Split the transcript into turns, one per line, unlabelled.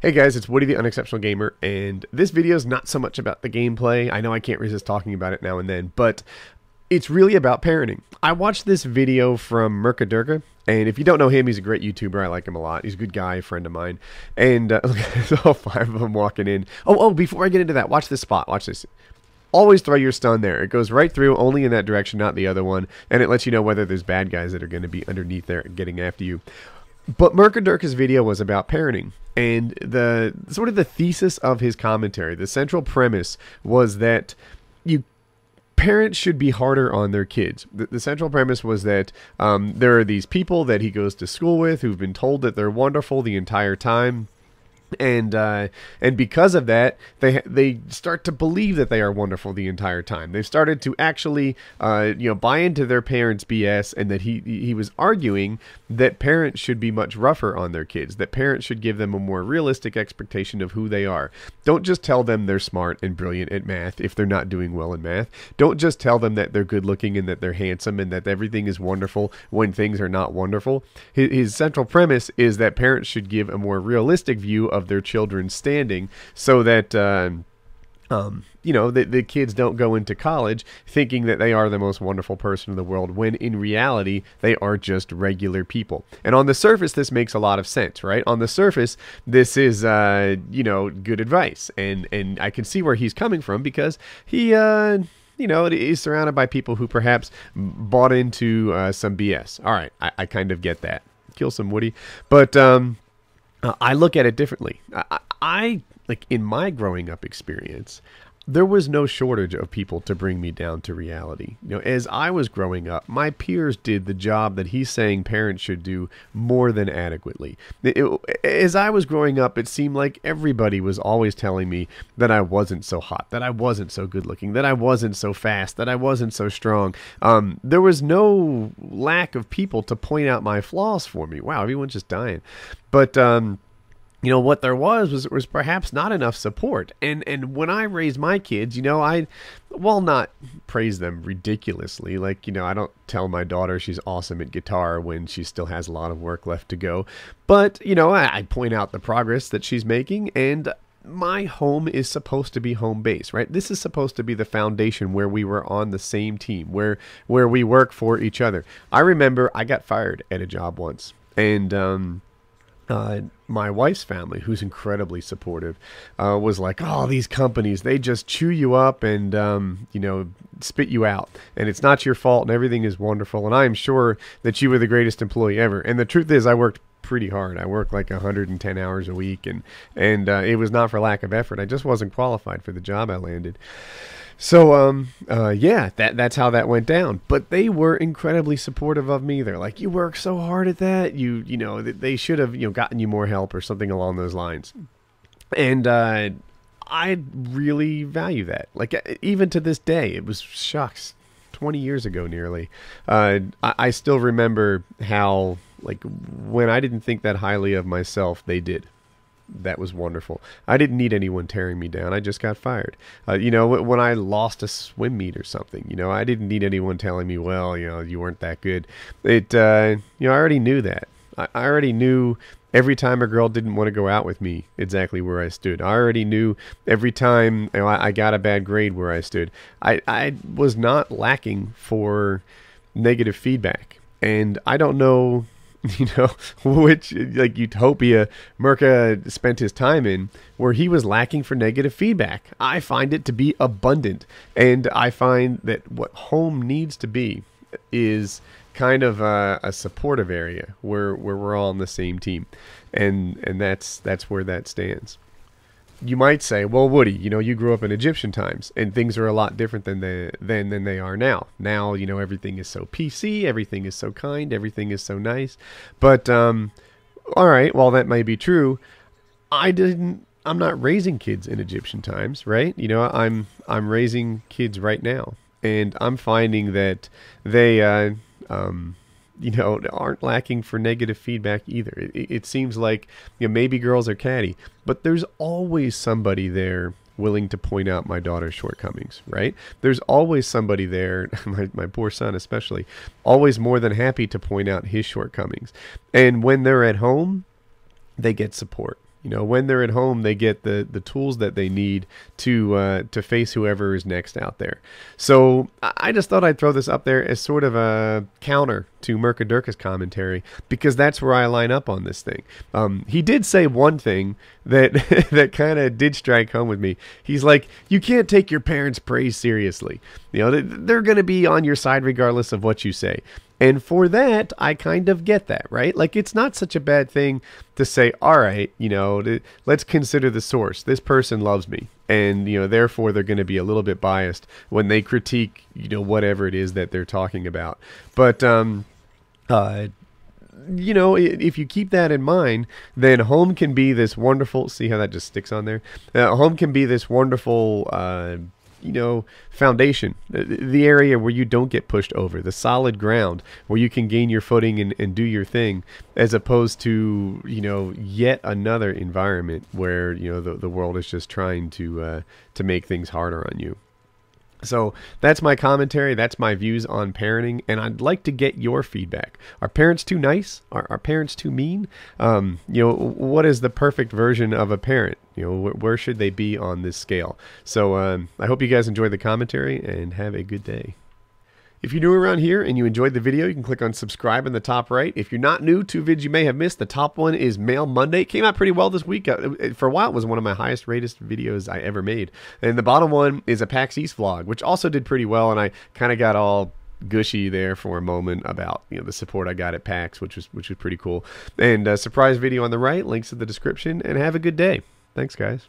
Hey guys, it's Woody the Unexceptional Gamer, and this video is not so much about the gameplay. I know I can't resist talking about it now and then, but it's really about parenting. I watched this video from MW3, and if you don't know him, he's a great YouTuber. I like him a lot. He's a good guy, a friend of mine. And look, there's all 5 of them walking in. Oh, before I get into that, watch this spot. Watch this. Always throw your stun there. It goes right through, only in that direction, not the other one, and it lets you know whether there's bad guys that are going to be underneath there getting after you. But MW3's video was about parenting, and the sort of the thesis of his commentary, the central premise was that parents should be harder on their kids. The central premise was that there are these people that he goes to school with who've been told that they're wonderful the entire time. And because of that, they start to believe that they are wonderful the entire time. They've started to actually, buy into their parents' BS, and that he was arguing that parents should be much rougher on their kids. That parents should give them a more realistic expectation of who they are. Don't just tell them they're smart and brilliant at math if they're not doing well in math. Don't just tell them that they're good looking and that they're handsome and that everything is wonderful when things are not wonderful. His central premise is that parents should give a more realistic view of their children's standing, so that the kids don't go into college thinking that they are the most wonderful person in the world, when in reality they are just regular people. And on the surface, this makes a lot of sense, right? On the surface, this is good advice, and I can see where he's coming from, because he is surrounded by people who perhaps bought into some BS. All right, I kind of get that. Kill some Woody, but I look at it differently. I like, in my growing up experience, there was no shortage of people to bring me down to reality. As I was growing up, my peers did the job that he's saying parents should do more than adequately. As I was growing up, it seemed like everybody was always telling me that I wasn't so hot, that I wasn't so good looking, that I wasn't so fast, that I wasn't so strong. There was no lack of people to point out my flaws for me. Wow, everyone's just dying. But what there was perhaps not enough support. And when I raise my kids, I will not praise them ridiculously. Like, I don't tell my daughter she's awesome at guitar when she still has a lot of work left to go. But, I point out the progress that she's making, and my home is supposed to be home base, right? This is supposed to be the foundation where we were on the same team, where we work for each other. I remember I got fired at a job once, and my wife's family, who's incredibly supportive, was like, oh, these companies, they just chew you up and, spit you out. And it's not your fault, and everything is wonderful. And I am sure that you were the greatest employee ever. And the truth is, I worked pretty hard. I worked like 110 hours a week, and it was not for lack of effort. I just wasn't qualified for the job I landed. So, that's how that went down. But they were incredibly supportive of me. They're like, you work so hard at that. They should have, gotten you more help or something along those lines. And I really value that. Like, even to this day, it was, shucks, 20 years ago nearly. I still remember how, like, when I didn't think that highly of myself, they did. That was wonderful. I didn't need anyone tearing me down. I just got fired. When I lost a swim meet or something, I didn't need anyone telling me, well, you weren't that good. I already knew that. I already knew every time a girl didn't want to go out with me exactly where I stood. I already knew every time I got a bad grade where I stood. I was not lacking for negative feedback. And I don't know which, like, utopia Merca spent his time in, where he was lacking for negative feedback. I find it to be abundant, and I find that what home needs to be is kind of a supportive area where we're all on the same team, and that's where that stands. You might say, well, Woody, you grew up in Egyptian times, and things are a lot different than they are now. Now, everything is so PC, everything is so kind, everything is so nice. But, all right, while that may be true, I'm not raising kids in Egyptian times, right? I'm raising kids right now, and I'm finding that they, aren't lacking for negative feedback either. It seems like, maybe girls are catty, but there's always somebody there willing to point out my daughter's shortcomings, right? There's always somebody there, my poor son especially, always more than happy to point out his shortcomings. And when they're at home, they get support. You know, when they're at home, they get the tools that they need to face whoever is next out there. So I just thought I'd throw this up there as sort of a counter to Mercadurka's commentary, because that's where I line up on this thing. He did say one thing that that kind of did strike home with me. He's like, you can't take your parents' praise seriously. You know, they're going to be on your side regardless of what you say. And for that, I kind of get that, right? Like, it's not such a bad thing to say, all right, you know, let's consider the source. This person loves me. And, you know, therefore they're going to be a little bit biased when they critique, you know, whatever it is that they're talking about. But, you know, if you keep that in mind, then home can be this wonderful, see how that just sticks on there? Home can be this wonderful, you know, foundation, the area where you don't get pushed over, the solid ground where you can gain your footing and do your thing, as opposed to, you know, yet another environment where, you know, the world is just trying to make things harder on you. So that's my commentary. That's my views on parenting, and I'd like to get your feedback. Are parents too nice? Are parents too mean? You know, what is the perfect version of a parent? You know, where should they be on this scale? So I hope you guys enjoyed the commentary, and have a good day. If you're new around here and you enjoyed the video, you can click on subscribe in the top right. If you're not new, 2 vids you may have missed. The top one is Mail Monday. It came out pretty well this week. For a while, it was one of my highest rated videos I ever made. And the bottom one is a PAX East vlog, which also did pretty well, and I kind of got all gushy there for a moment about, you know, the support I got at PAX, which was pretty cool. And a surprise video on the right, links in the description, and have a good day. Thanks, guys.